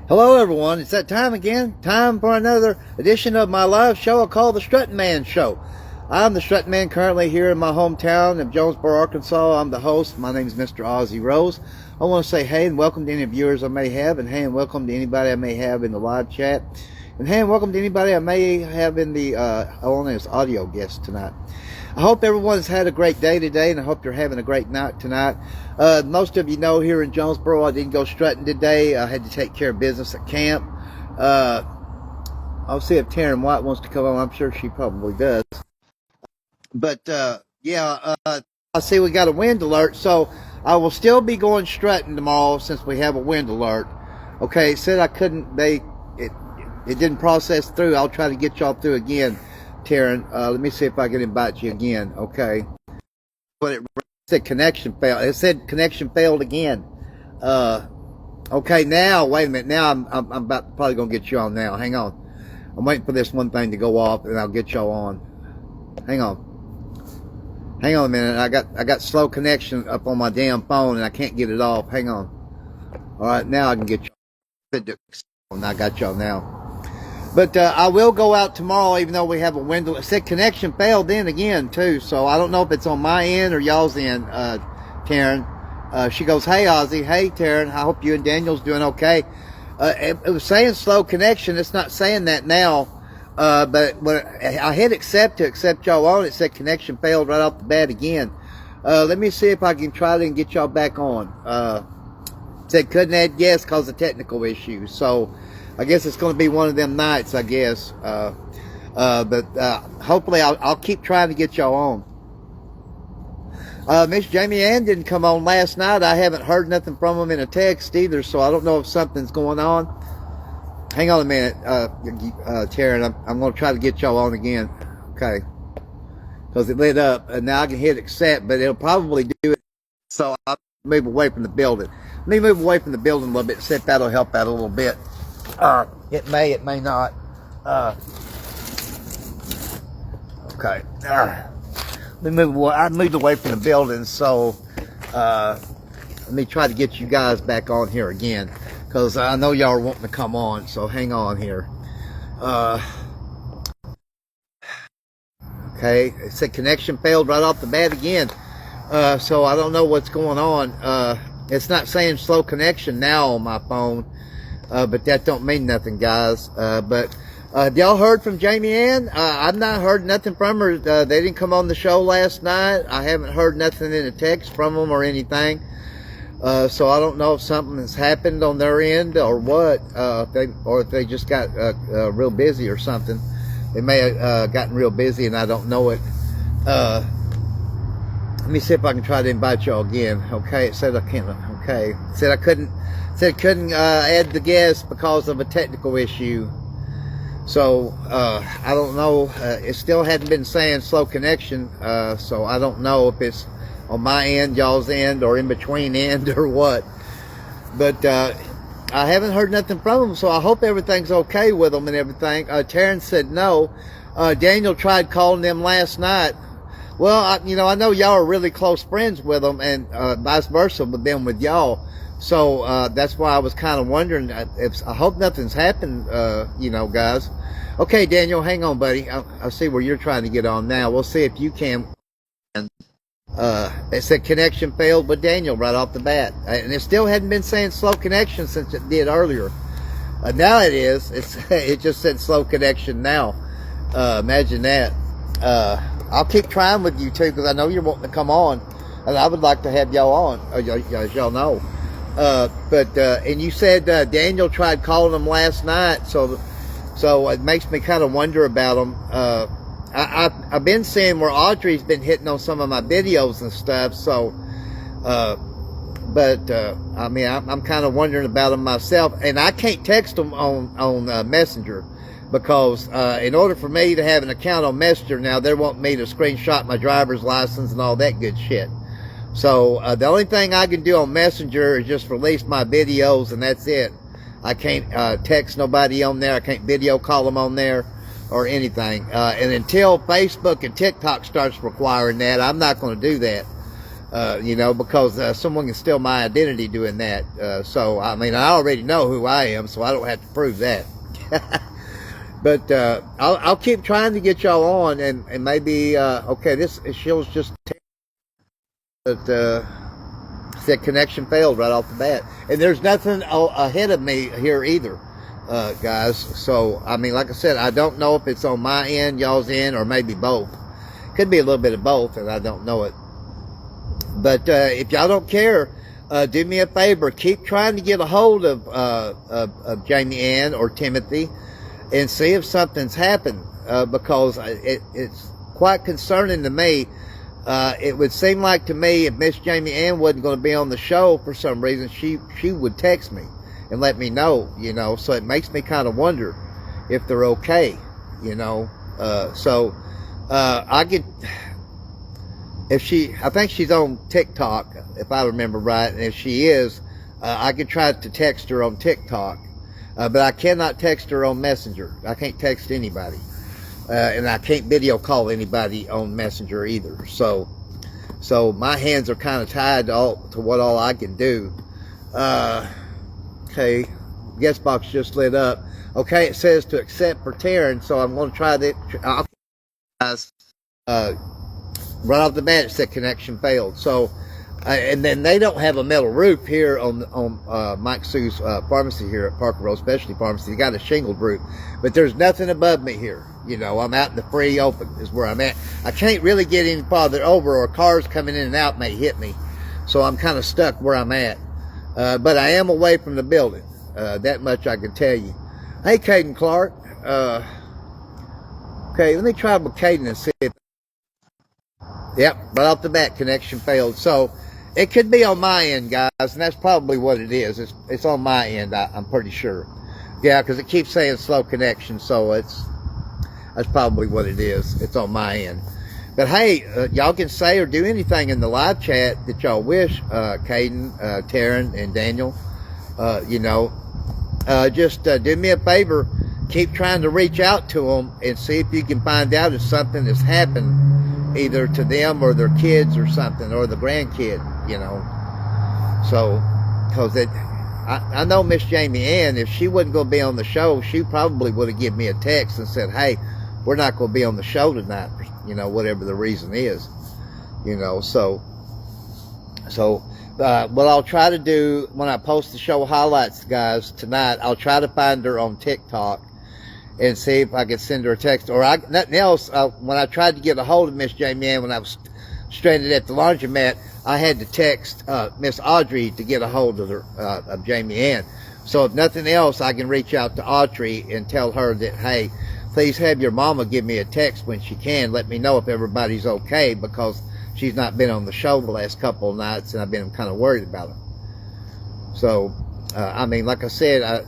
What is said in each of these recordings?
Hello everyone, it's that time again. Time for another edition of my live show I call the Strutting Man Show. I'm the Strutting Man currently here in my hometown of Jonesboro, Arkansas. I'm the host. My name is Mr. Ozzy Rose. I want to say hey and welcome to any viewers I may have, and hey and welcome to anybody I may have in the live chat, and hey and welcome to anybody I may have in the on as audio guest tonight. I hope everyone's had a great day today, and I hope you're having a great night tonight. Most of you know here in Jonesboro, I didn't go strutting today. I had to take care of business at camp. I'll see if Taryn White wants to come on. I'm sure she probably does. But, I see we got a wind alert, so I will still be going strutting tomorrow since we have a wind alert. Okay, it said I couldn't, it didn't process through. I'll try to get y'all through again, Taryn. Let me see if I can invite you again, okay? But it said connection failed. It said connection failed again. Okay, now, wait a minute. Now I'm about probably going to get you on now. Hang on. I'm waiting for this one thing to go off, and I'll get y'all on. Hang on. Hang on a minute. I got slow connection up on my damn phone, and I can't get it off. Hang on. All right, now I can get you. I got y'all now. But I will go out tomorrow, even though we have a window. It said connection failed then again, too. So I don't know if it's on my end or y'all's end, Taryn. She goes, hey, Ozzy. Hey, Taryn. I hope you and Daniel's doing okay. It was saying slow connection. It's not saying that now. But when I hit accept to accept y'all on, it said connection failed right off the bat again. Let me see if I can try to get y'all back on. It said couldn't add guests because of technical issues. So I guess it's going to be one of them nights, I guess. But hopefully I'll keep trying to get y'all on. Miss Jamie Ann didn't come on last night. I haven't heard nothing from him in a text either, so I don't know if something's going on. Hang on a minute, Taryn. I'm going to try to get y'all on again. Okay. Because it lit up, and now I can hit accept, but it'll probably do it. So I'll move away from the building. Let me move away from the building a little bit, see if that'll help out a little bit. It may not. Okay. Let me move away. I moved away from the building, so let me try to get you guys back on here again, because I know y'all are wanting to come on, so hang on here. Okay, it said connection failed right off the bat again. So I don't know what's going on. It's not saying slow connection now on my phone, but that don't mean nothing, guys. But y'all heard from Jamie Ann? I've not heard nothing from her. They didn't come on the show last night. I haven't heard nothing in a text from them or anything. So I don't know if something has happened on their end or what, if they just got real busy or something. They may have gotten real busy and I don't know it. Let me see if I can try to invite y'all again. Okay, it said I can't. Okay, it said I couldn't. Said couldn't add the guest because of a technical issue. So I don't know. It still hadn't been saying slow connection. So I don't know if it's on my end, y'all's end, or in between end, or what. But I haven't heard nothing from them, so I hope everything's okay with them and everything. Taryn said no. Daniel tried calling them last night. Well, I know y'all are really close friends with them, and vice versa with them with y'all. So that's why I was kind of wondering if I hope nothing's happened, guys. Okay, Daniel, hang on, buddy. I see where you're trying to get on now. We'll see if you can. It said connection failed with Daniel right off the bat, and it still hadn't been saying slow connection since it did earlier. Now it is. It just said slow connection now. Imagine that. I'll keep trying with you too, because I know you're wanting to come on, and I would like to have y'all on, as y'all know. And you said Daniel tried calling them last night, so it makes me kind of wonder about them. I've been seeing where Audrey's been hitting on some of my videos and stuff, so I'm kind of wondering about them myself, and I can't text them on Messenger, because in order for me to have an account on Messenger now, they want me to screenshot my driver's license and all that good shit. So the only thing I can do on Messenger is just release my videos, and that's it. I can't text nobody on there. I can't video call them on there or anything. And until Facebook and TikTok starts requiring that, I'm not going to do that. You know, because someone can steal my identity doing that. So, I mean, I already know who I am, so I don't have to prove that. But I'll keep trying to get y'all on, and maybe, okay, this she'll just but said connection failed right off the bat. And there's nothing ahead of me here either, guys. So, I mean, like I said, I don't know if it's on my end, y'all's end, or maybe both. Could be a little bit of both, and I don't know it. But if y'all don't care, do me a favor. Keep trying to get a hold of Jamie Ann or Timothy and see if something's happened, because it's quite concerning to me. It would seem like to me if Miss Jamie Ann wasn't going to be on the show for some reason, she would text me and let me know, you know. So it makes me kind of wonder if they're okay, you know. So I get... I think she's on TikTok, if I remember right, and if she is, I could try to text her on TikTok, but I cannot text her on Messenger. I can't text anybody, and I can't video call anybody on Messenger either. So my hands are kind of tied to what all I can do. Okay, guest box just lit up. Okay, it says to accept for Taryn, so I'm going to try that. Right off the bat, it said connection failed. So, and then they don't have a metal roof here on Mike Sue's pharmacy here at Parker Road Specialty Pharmacy. They got a shingled roof, but there's nothing above me here. You know, I'm out in the free open is where I'm at. I can't really get any farther over, or cars coming in and out may hit me. So I'm kind of stuck where I'm at. But I am away from the building. That much I can tell you. Hey, Caden Clark. Okay, let me try with Caden and see if... Yep, right off the bat, connection failed. So it could be on my end, guys, and that's probably what it is. It's on my end, I'm pretty sure. Yeah, because it keeps saying slow connection, so that's probably what it is. It's on my end. But hey, y'all can say or do anything in the live chat that y'all wish, Caden, Taryn, and Daniel. You know, just do me a favor. Keep trying to reach out to them and see if you can find out if something has happened either to them or their kids or something, or the grandkid, you know. So, because I know Miss Jamie Ann, if she wasn't going to be on the show, she probably would have given me a text and said, hey, we're not going to be on the show tonight, you know, whatever the reason is, you know. So what I'll try to do when I post the show highlights, guys, tonight, I'll try to find her on TikTok and see if I could send her a text. Or nothing else, when I tried to get a hold of Miss Jamie Ann when I was stranded at the laundromat, I had to text Miss Audrey to get a hold of her, of Jamie Ann. So if nothing else, I can reach out to Audrey and tell her that, hey, please have your mama give me a text when she can. Let me know if everybody's okay, because she's not been on the show the last couple of nights, and I've been kind of worried about her. So, I mean, like I said,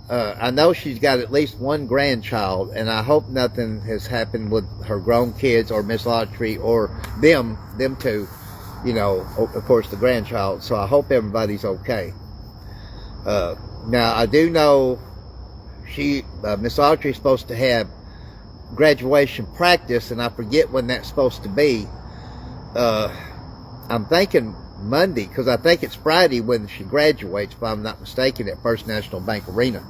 I know she's got at least one grandchild, and I hope nothing has happened with her grown kids or Miss Autry or them two, you know, of course the grandchild. So I hope everybody's okay. Now I do know Miss Autry is supposed to have graduation practice, and I forget when that's supposed to be. I'm thinking Monday, because I think it's Friday when she graduates, if I'm not mistaken, at First National Bank Arena.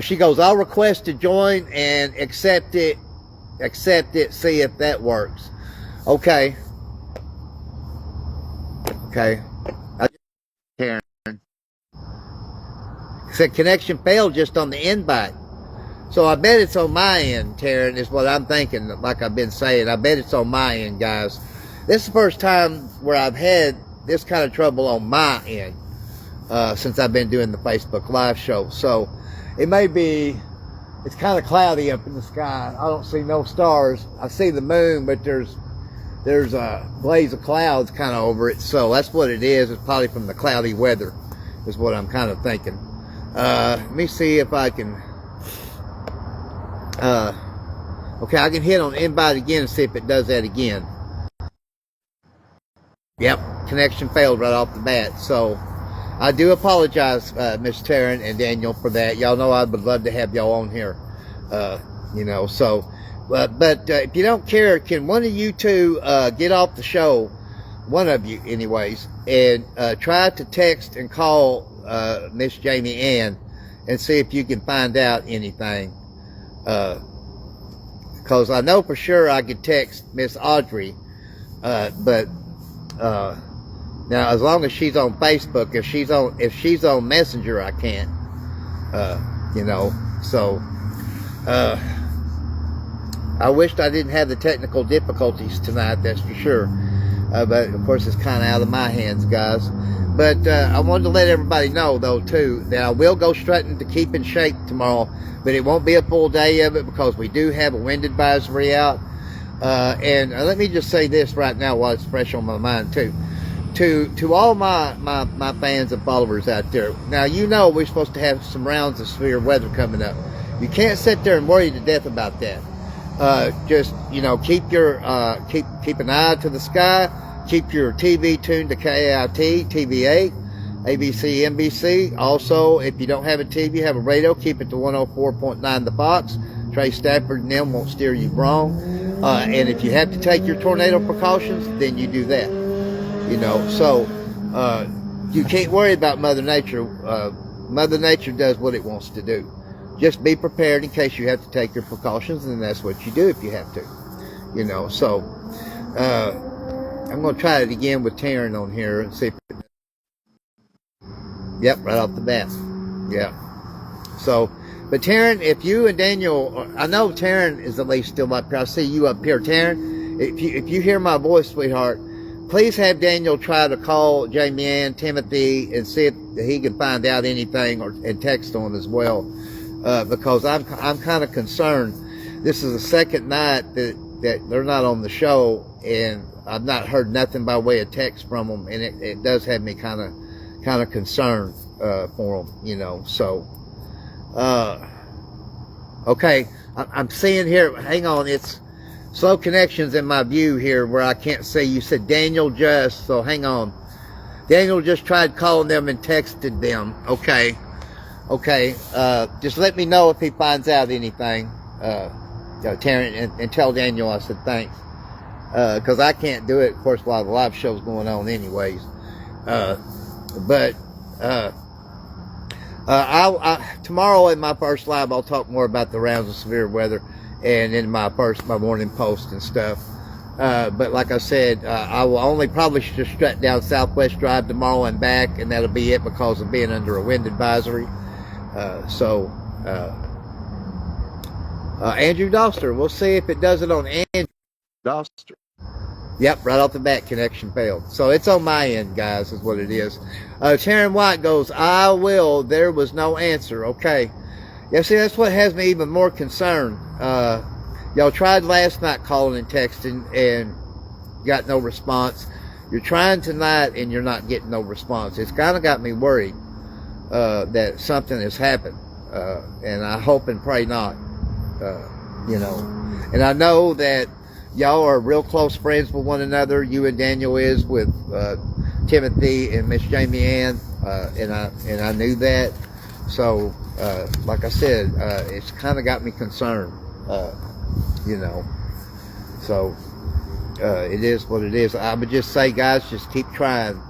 She goes, I'll request to join and accept it, see if that works. Okay. Karen said connection failed just on the invite. So I bet it's on my end, Taryn, is what I'm thinking, like I've been saying. I bet it's on my end, guys. This is the first time where I've had this kind of trouble on my end since I've been doing the Facebook Live show. So it may be, it's kind of cloudy up in the sky. I don't see no stars. I see the moon, but there's a blaze of clouds kind of over it. So that's what it is. It's probably from the cloudy weather is what I'm kind of thinking. Let me see if I can... okay, I can hit on invite again and see if it does that again. Yep, connection failed right off the bat. So I do apologize, Miss Taryn and Daniel, for that. Y'all know I would love to have y'all on here. You know, so, but if you don't care, can one of you two get off the show one of you anyways, and try to text and call Miss Jamie Ann and see if you can find out anything. Because I know for sure I could text Miss Audrey, but now as long as she's on Facebook, if she's on Messenger, I can't. You know, so I wished I didn't have the technical difficulties tonight, that's for sure. But of course it's kind of out of my hands, guys. But I wanted to let everybody know, though, too, that I will go strutting to keep in shape tomorrow, but it won't be a full day of it because we do have a wind advisory out. And let me just say this right now while it's fresh on my mind, too. To all my fans and followers out there, now you know we're supposed to have some rounds of severe weather coming up. You can't sit there and worry to death about that. Just, you know, keep an eye to the sky. Keep your TV tuned to KIT, TV8, ABC, NBC. Also, if you don't have a TV, have a radio, keep it to 104.9 The Fox. Trey Stafford and them won't steer you wrong. And if you have to take your tornado precautions, then you do that. You know, so you can't worry about Mother Nature. Mother Nature does what it wants to do. Just be prepared in case you have to take your precautions, and that's what you do if you have to. You know, so I'm going to try it again with Taryn on here and see if it... Yep, right off the bat. Yeah. So, but Taryn, if you and Daniel, I know Taryn is at least still up here. I see you up here. Taryn, if you hear my voice, sweetheart, please have Daniel try to call Jamie Ann, Timothy, and see if he can find out anything and text on as well. Because I'm kind of concerned. This is the second night that they're not on the show, and I've not heard nothing by way of text from them, and it does have me kind of concerned for them, you know. So, okay, I'm seeing here. Hang on, it's slow connections in my view here where I can't see. You said Daniel just, so hang on. Daniel just tried calling them and texted them. Okay. Okay, just let me know if he finds out anything, Taryn, and tell Daniel I said thanks, because I can't do it, of course, while the live show's going on anyways. But tomorrow in my first live, I'll talk more about the rounds of severe weather, and in my morning post and stuff. But like I said, I will only probably just strut down Southwest Drive tomorrow and back, and that'll be it because of being under a wind advisory. Andrew Doster, we'll see if it does it on Andrew Doster. Yep, right off the bat, connection failed. So it's on my end, guys, is what it is. Taryn White goes, I will, there was no answer. Okay. Yeah, see, that's what has me even more concerned. Y'all tried last night calling and texting and got no response. You're trying tonight and you're not getting no response. It's kind of got me worried that something has happened, and I hope and pray not, you know. And I know that y'all are real close friends with one another. You and Daniel is with Timothy and Miss Jamie Ann, and I knew that. So, like I said, it's kind of got me concerned, you know. So, it is what it is. I would just say, guys, just keep trying.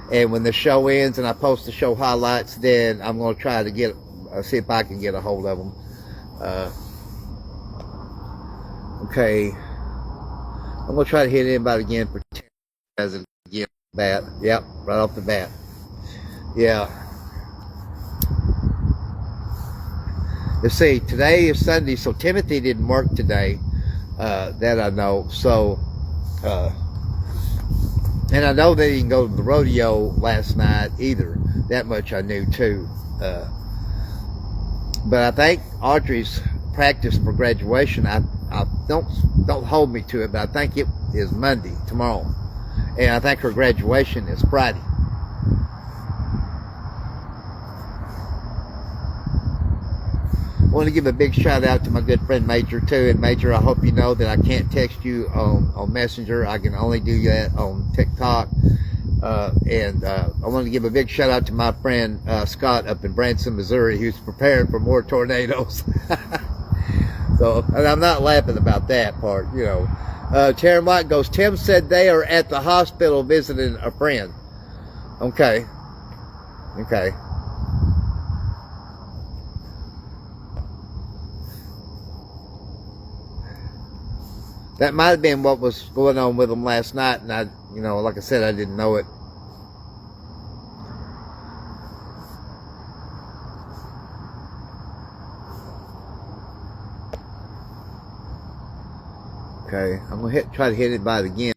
And when the show ends and I post the show highlights, then I'm going to try to see if I can get a hold of them. Okay. I'm going to try to hit anybody again for 10 as a bat. Yep, right off the bat. Yeah. Let's see, today is Sunday, so Timothy didn't work today. That I know. So, and I know they didn't go to the rodeo last night either. That much I knew too. But I think Audrey's practice for graduation, I don't hold me to it, but I think it is Monday, tomorrow. And I think her graduation is Friday. I want to give a big shout out to my good friend Major too. And Major, I hope you know that I can't text you on Messenger. I can only do that on TikTok. And I want to give a big shout out to my friend Scott up in Branson, Missouri, who's preparing for more tornadoes. So, and I'm not laughing about that part, you know. Taryn White goes, Tim said they are at the hospital visiting a friend. Okay. Okay. That might have been what was going on with them last night, and I, you know, like I said, I didn't know it. Okay, I'm gonna try to hit it by it again.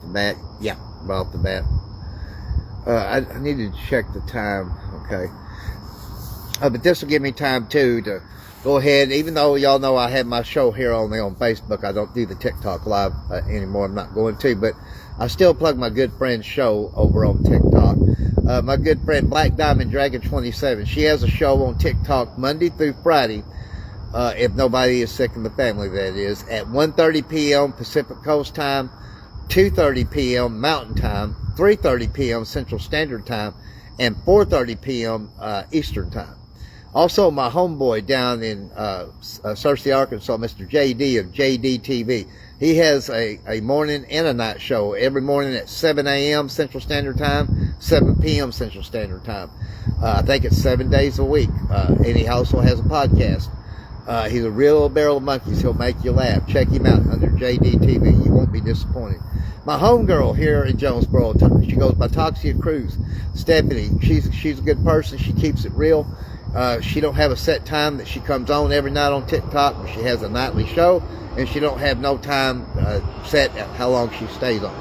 Bat, yeah, right off the bat. I needed to check the time. Okay, but this will give me time too to go ahead. Even though y'all know I have my show here only on Facebook, I don't do the TikTok live anymore. I'm not going to, but I still plug my good friend's show over on TikTok. My good friend Black Diamond Dragon 27. She has a show on TikTok Monday through Friday. If nobody is sick in the family, that is, at 1:30 p.m. Pacific Coast Time, 2:30 p.m. Mountain Time, 3:30 p.m. Central Standard Time, and 4:30 p.m. Eastern Time. Also, my homeboy down in Searcy, Arkansas, Mr. JD of JD TV, he has a morning and a night show every morning at 7 a.m. Central Standard Time, 7 p.m. Central Standard Time. I think it's 7 days a week, and he also has a podcast. He's a real barrel of monkeys. He'll make you laugh. Check him out under JD TV. You won't be disappointed. My homegirl here in Jonesboro, she goes by Toxia Cruz. Stephanie, she's a good person. She keeps it real. She don't have a set time that she comes on every night on TikTok, but she has a nightly show, and she don't have no time set at how long she stays on.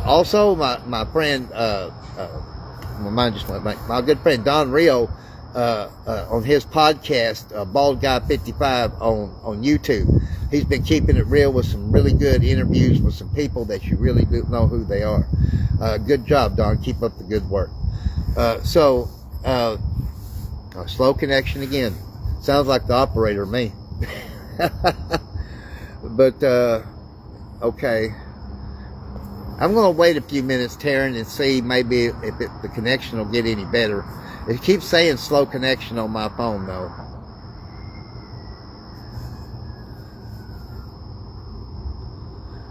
Also, my friend, my mind just went blank. My good friend Don Rio, on his podcast, Bald Guy 55 on YouTube. He's been keeping it real with some really good interviews with some people that you really do know who they are. Good job, Don. Keep up the good work. Slow connection again. Sounds like the operator to me. But, okay. I'm going to wait a few minutes, Taryn, and see maybe if the connection will get any better. It keeps saying slow connection on my phone, though.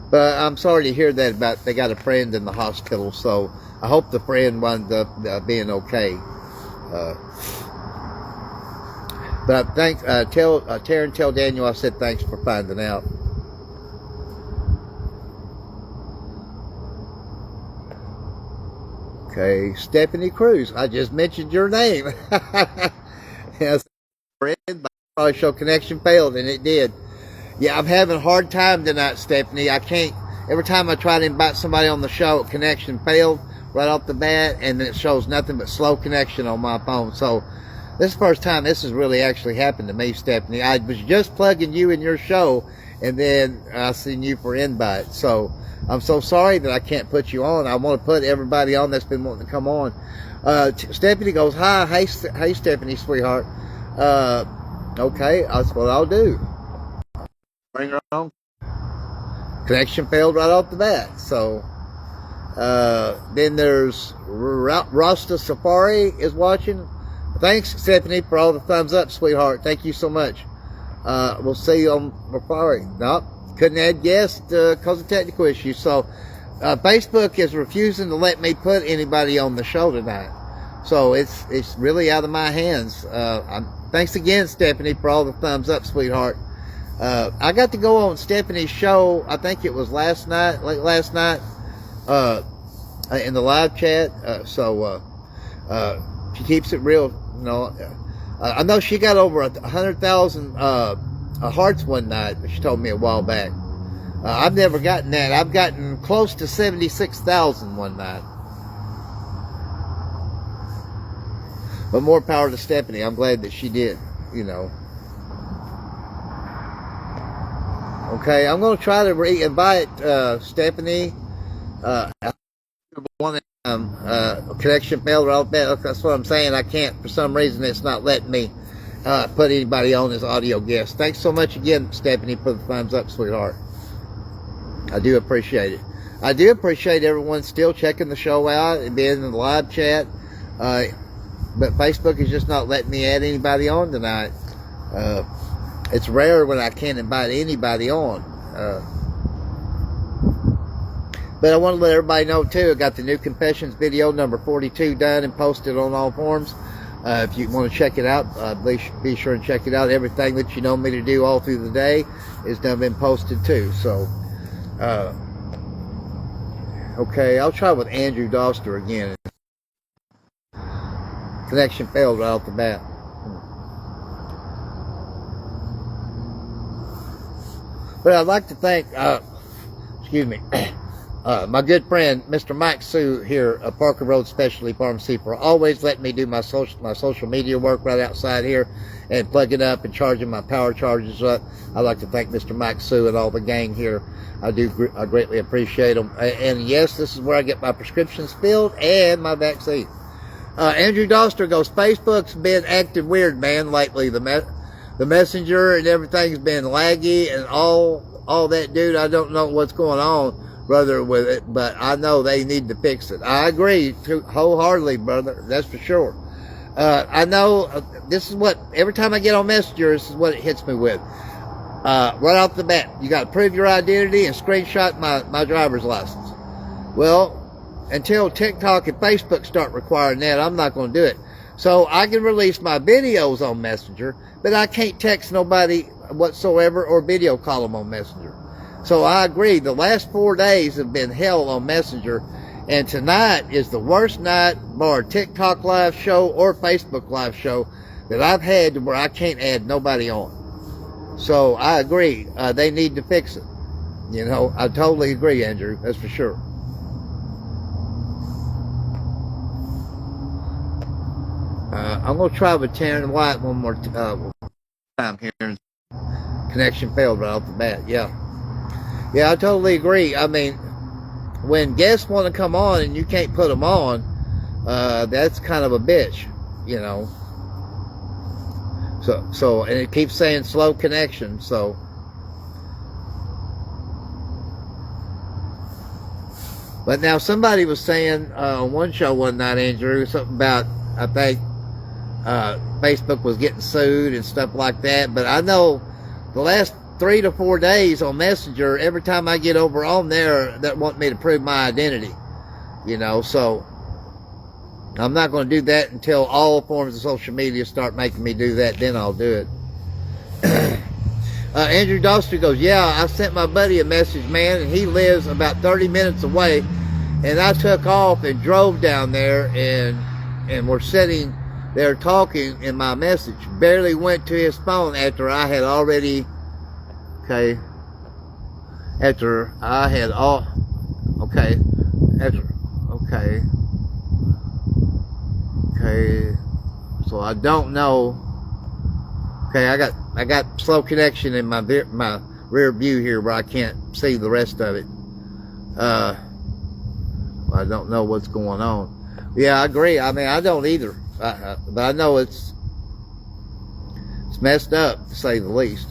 But I'm sorry to hear that about they got a friend in the hospital, so I hope the friend wound up being okay. But thanks, Taryn, tell Daniel I said thanks for finding out. Okay, Stephanie Cruz. I just mentioned your name. Yes, friend, but probably show connection failed, and it did. Yeah, I'm having a hard time tonight, Stephanie. I can't. Every time I try to invite somebody on the show, connection failed right off the bat, and then it shows nothing but slow connection on my phone. So this is the first time this has really actually happened to me, Stephanie. I was just plugging you in your show, and then I seen you for invite. So I'm so sorry that I can't put you on. I want to put everybody on that's been wanting to come on. Stephanie goes, hi, hey Stephanie, sweetheart. Okay, that's what I'll do. Bring her on. Connection failed right off the bat. So then there's Rasta Safari is watching. Thanks, Stephanie, for all the thumbs up, sweetheart. Thank you so much. We'll see you on Safari. Nope, couldn't add guests because of technical issues. So Facebook is refusing to let me put anybody on the show tonight. So it's really out of my hands. Thanks again, Stephanie, for all the thumbs up, sweetheart. I got to go on Stephanie's show. I think it was late last night, in the live chat. So she keeps it real. You know, I know she got over 100,000 hearts one night. She told me a while back. I've never gotten that. I've gotten close to 76,000 one night. But more power to Stephanie. I'm glad that she did. You know. Okay, I'm going to try to re-invite Stephanie. One connection failed right off the bat. That's what I'm saying. I can't, for some reason, it's not letting me put anybody on as audio guest. Thanks so much again, Stephanie, for the thumbs up, sweetheart. I do appreciate it. I do appreciate everyone still checking the show out and being in the live chat. But Facebook is just not letting me add anybody on tonight. It's rare when I can't invite anybody on. But I want to let everybody know too, I got the new confessions video number 42 done and posted on all forums. If you want to check it out, be sure and check it out. Everything that you know me to do all through the day is done been posted too. So, okay, I'll try with Andrew Doster again. Connection failed right off the bat. But I'd like to thank, excuse me, my good friend, Mr. Mike Sue here at Parker Road Specialty Pharmacy for always letting me do my social media work right outside here and plugging up and charging my power charges up. I'd like to thank Mr. Mike Sue and all the gang here. I greatly appreciate them. And yes, this is where I get my prescriptions filled and my vaccine. Andrew Doster goes, Facebook's been acting weird, man, lately. The messenger and everything's been laggy and all that, dude. I don't know what's going on, brother, with it, but I know they need to fix it. I agree wholeheartedly, brother. That's for sure. I know this is what, every time I get on Messenger, this is what it hits me with. Right off the bat, you got to prove your identity and screenshot my driver's license. Well, until TikTok and Facebook start requiring that, I'm not going to do it. So I can release my videos on Messenger, but I can't text nobody whatsoever or video call them on Messenger. So I agree, the last 4 days have been hell on Messenger, and tonight is the worst night, bar TikTok live show or Facebook live show, that I've had to where I can't add nobody on. So I agree, they need to fix it. You know, I totally agree, Andrew, that's for sure. I'm going to try with Taryn White one more time here. Connection failed right off the bat, yeah. Yeah, I totally agree. I mean, when guests want to come on and you can't put them on, that's kind of a bitch, you know. So, and it keeps saying slow connection, so. But now somebody was saying on one show one night, Andrew, something about, I think, Facebook was getting sued and stuff like that. But I know the last 3 to 4 days on Messenger, every time I get over on there, that want me to prove my identity, you know. So I'm not going to do that until all forms of social media start making me do that. Then I'll do it. Andrew Doster goes, yeah, I sent my buddy a message, man, and he lives about 30 minutes away, and I took off and drove down there, and we're sitting there talking, and my message barely went to his phone after I had already, okay, after I had all, okay, after, okay, okay, so I don't know, okay, I got slow connection in my rear view here where I can't see the rest of it. I don't know what's going on. Yeah, I agree. I mean, I don't either. But I know it's messed up, to say the least.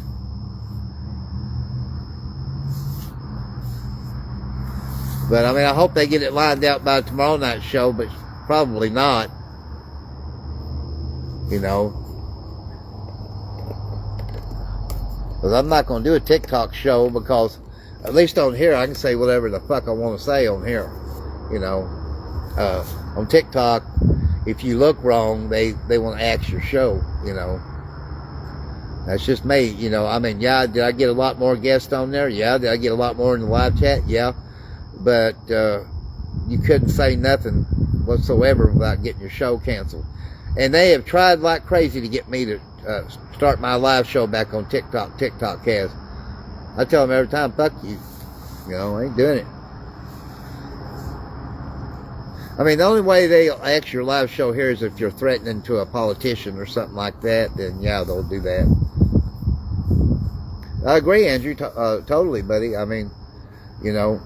But I mean, I hope they get it lined out by tomorrow night's show, but probably not. You know, because I'm not going to do a TikTok show, because at least on here I can say whatever the fuck I want to say on here. You know, on TikTok, if you look wrong, they want to axe your show, you know. That's just me, you know. I mean, yeah, did I get a lot more guests on there? Yeah. Did I get a lot more in the live chat? Yeah. But you couldn't say nothing whatsoever without getting your show canceled. And they have tried like crazy to get me to start my live show back on TikTok. TikTok has. I tell them every time, fuck you. You know, I ain't doing it. I mean, the only way they'll ask your live show here is if you're threatening to a politician or something like that, then yeah, they'll do that. I agree, Andrew, totally, buddy. I mean, you know,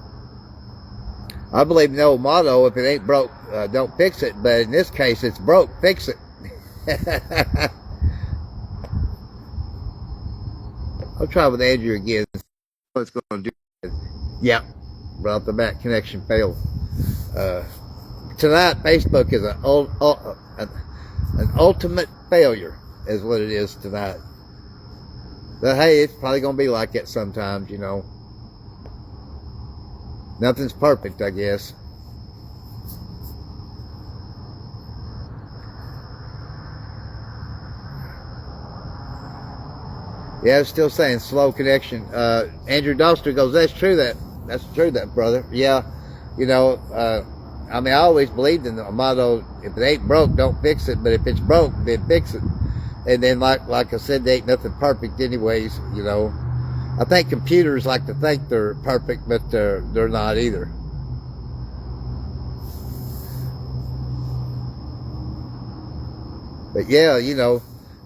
I believe in the old motto, if it ain't broke, don't fix it. But in this case, it's broke, fix it. I'll try with Andrew again. What's going to do? Yeah, right off the bat, connection failed. Tonight, Facebook is an ultimate failure, is what it is tonight. But hey, it's probably going to be like that sometimes, you know. Nothing's perfect, I guess. Yeah, it's still saying slow connection. Andrew Doster goes, that's true, that brother. Yeah, you know, I mean, I always believed in the motto, if it ain't broke, don't fix it. But if it's broke, then fix it. And then, like I said, there ain't nothing perfect anyways, you know. I think computers like to think they're perfect, but they're not either. But yeah, you know,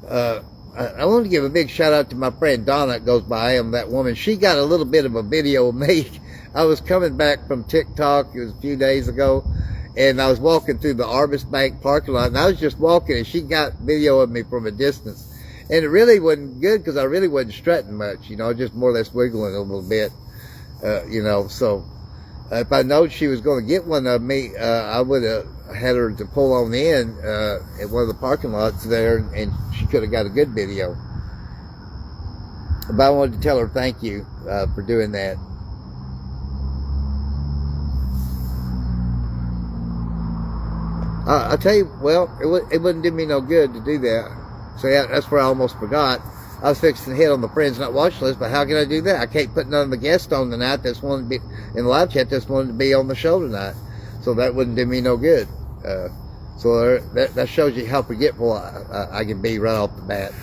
I want to give a big shout out to my friend Donna that goes by him, that woman. She got a little bit of a video of me. I was coming back from TikTok, it was a few days ago, and I was walking through the Arbus Bank parking lot, and I was just walking, and she got video of me from a distance. And it really wasn't good because I really wasn't strutting much, you know, just more or less wiggling a little bit, you know. So if I known she was going to get one of me, I would have had her to pull on in at one of the parking lots there, and she could have got a good video. But I wanted to tell her thank you for doing that. I tell you, well, it wouldn't do me no good to do that. So yeah, that's where I almost forgot. I was fixing to hit on the Friends Not Watch list, but how can I do that? I can't put none of the guests on tonight that's wanted to be in the live chat that's wanted to be on the show tonight. So that wouldn't do me no good. So that shows you how forgetful I can be right off the bat.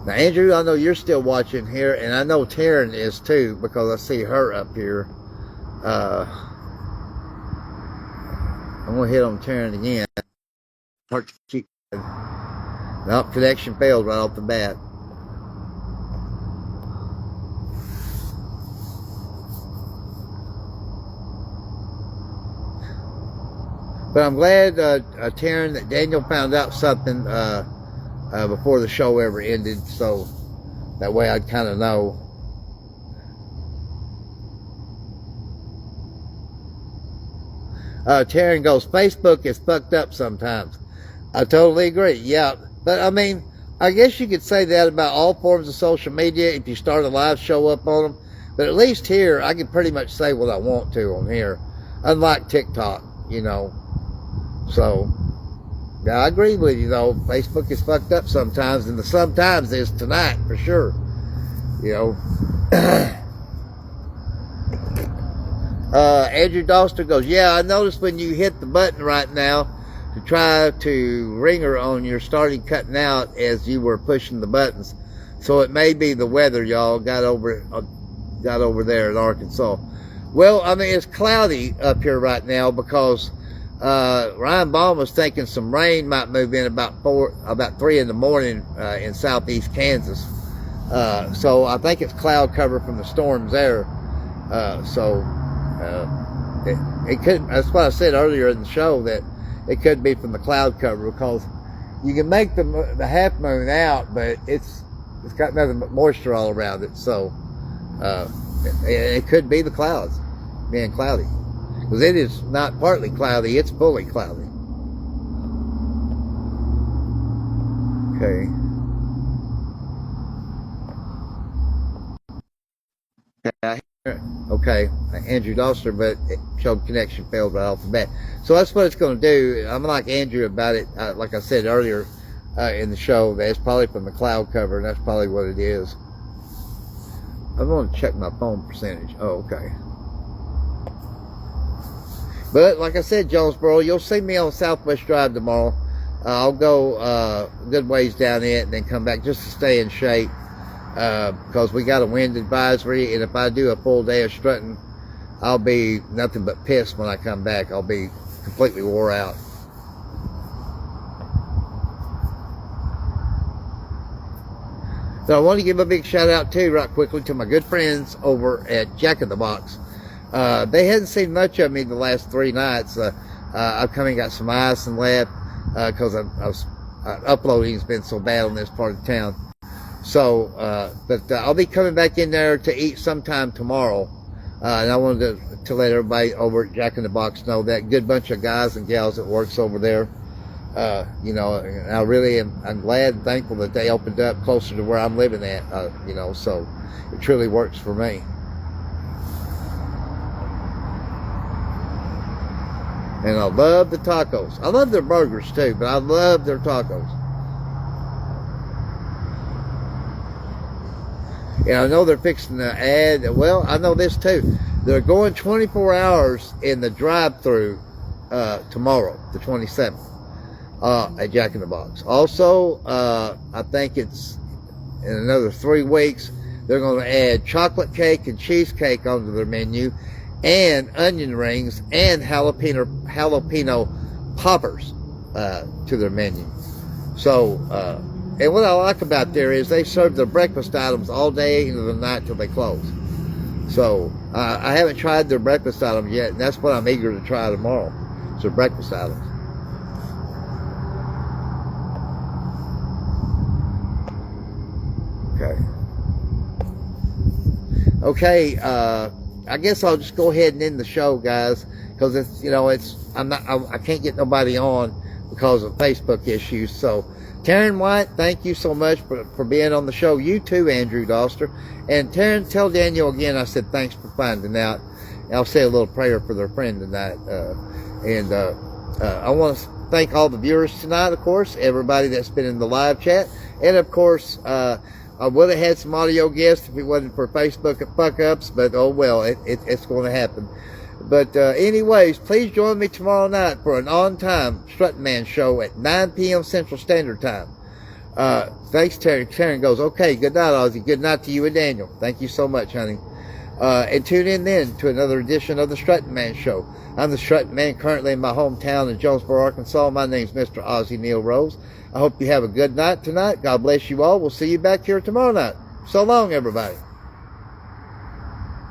Now, Andrew, I know you're still watching here, and I know Taryn is too, because I see her up here. I'm going to hit on Taryn again. Hard to keep. Nope, connection failed right off the bat. But I'm glad, Taryn, that Daniel found out something before the show ever ended, so that way I'd kind of know. Taryn goes, Facebook is fucked up sometimes. I totally agree. Yeah, but I mean, I guess you could say that about all forms of social media if you start a live show up on them. But at least here, I can pretty much say what I want to on here, unlike TikTok, you know. So, yeah, I agree with you, though. Facebook is fucked up sometimes, and the sometimes is tonight, for sure. You know. Andrew Doster goes, yeah, I noticed when you hit the button right now to try to ring her on, you're starting cutting out as you were pushing the buttons. So it may be the weather y'all got over there in Arkansas. Well, I mean, it's cloudy up here right now because Ryan Baum was thinking some rain might move in about 3 in the morning in southeast Kansas. So I think it's cloud cover from the storms there. It could. That's what I said earlier in the show, that it could be from the cloud cover, because you can make the half moon out, but it's got nothing but moisture all around it. So it could be the clouds being cloudy, because it is not partly cloudy; it's fully cloudy. Okay. Okay, Andrew Doster, but it showed connection failed right off the bat. So that's what it's going to do. I'm like Andrew about it. Like I said earlier in the show, that it's probably from the cloud cover, and that's probably what it is. I'm going to check my phone percentage. Oh, okay. But like I said, Jonesboro, you'll see me on Southwest Drive tomorrow. I'll go a good ways down it and then come back just to stay in shape. Because we got a wind advisory, and if I do a full day of strutting, I'll be nothing but pissed when I come back. I'll be completely wore out. So I want to give a big shout out too, right quickly, to my good friends over at Jack in the Box. They hadn't seen much of me the last 3 nights. I've come and got some ice and left because uploading has been so bad on this part of town. So, but I'll be coming back in there to eat sometime tomorrow. And I wanted to let everybody over at Jack in the Box know that good bunch of guys and gals that works over there. You know, I really I'm glad and thankful that they opened up closer to where I'm living at, you know, so it truly works for me. And I love the tacos. I love their burgers too, but I love their tacos. And I know they're fixing to add, well, I know this too. They're going 24 hours in the drive-thru tomorrow, the 27th, at Jack in the Box. Also, I think it's in another 3 weeks, they're going to add chocolate cake and cheesecake onto their menu, and onion rings and jalapeno poppers to their menu. So, and what I like about there is they serve their breakfast items all day into the night till they close. So I haven't tried their breakfast items yet, and that's what I'm eager to try tomorrow. So breakfast items. Okay. I guess I'll just go ahead and end the show, guys, because it's, you know, I can't get nobody on because of Facebook issues. So, Taryn White, thank you so much for being on the show. You too, Andrew Doster. And Taryn, tell Daniel again I said thanks for finding out. I'll say a little prayer for their friend tonight. I want to thank all the viewers tonight, of course, everybody that's been in the live chat. And, of course, I would have had some audio guests if it wasn't for Facebook fuck-ups, but oh well, it's going to happen. But anyways, please join me tomorrow night for an on-time Strutting Man show at 9 p.m. Central Standard Time. Thanks, Terry. Karen goes, okay, good night, Ozzy. Good night to you and Daniel. Thank you so much, honey. And tune in then to another edition of the Strutting Man show. I'm the Strutting Man currently in my hometown in Jonesboro, Arkansas. My name's Mr. Ozzy Neil Rose. I hope you have a good night tonight. God bless you all. We'll see you back here tomorrow night. So long, everybody.